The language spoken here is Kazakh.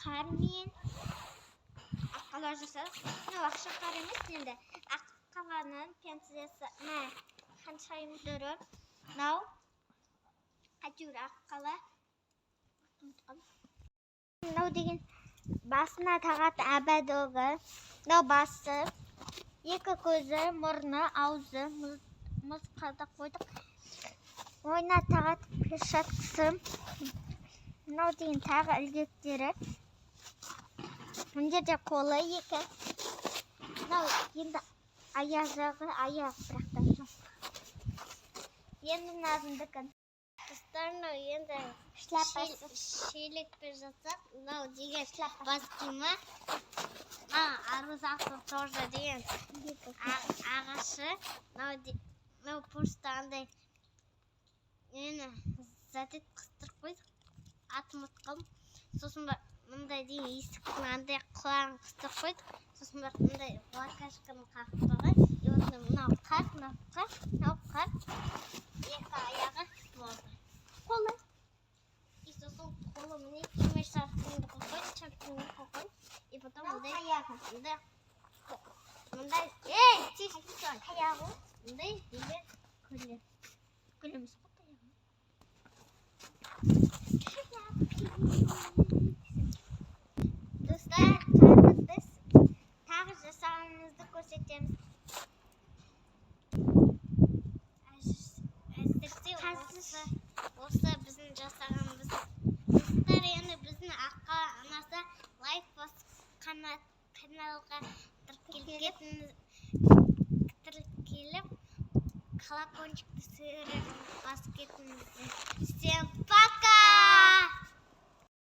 қармен аққала жасадық. Мынау ақша қар емес енді. Аққаланың пенсиясы ханшайым түрі. Мынау әйтеуір аққала. Мынау деген басына тағатын әбәдігі. Мынау басы, екі көзі, мұрны, аузы, мұзыққа қойдық. Ойына тағатын перчаткасы. Мынау деген тағы ілгектері. Мына жерде қолы екі. Мынау енді аяғы, бірақтан жоқ. Енді мынадың Достар, мынау енді шелекпен жасап, мынау деген бас киімі. Арузақов тоже деген ағашы. Мынау почта андай затет қыстырып қойдық. Атын ұмытқам. Сосын мындай деген есіктің андай құлағын қыстырып қойдық. Сосын мындай лакашканы қағып қойған. Мынау қар. Екі аяғы болды. Қолы. Сосын қолы міне кеме шарфыңды қойған, шарфыңды қойған. И потом мындай аяғы. Мындай деген күлеміз ғой аяғы.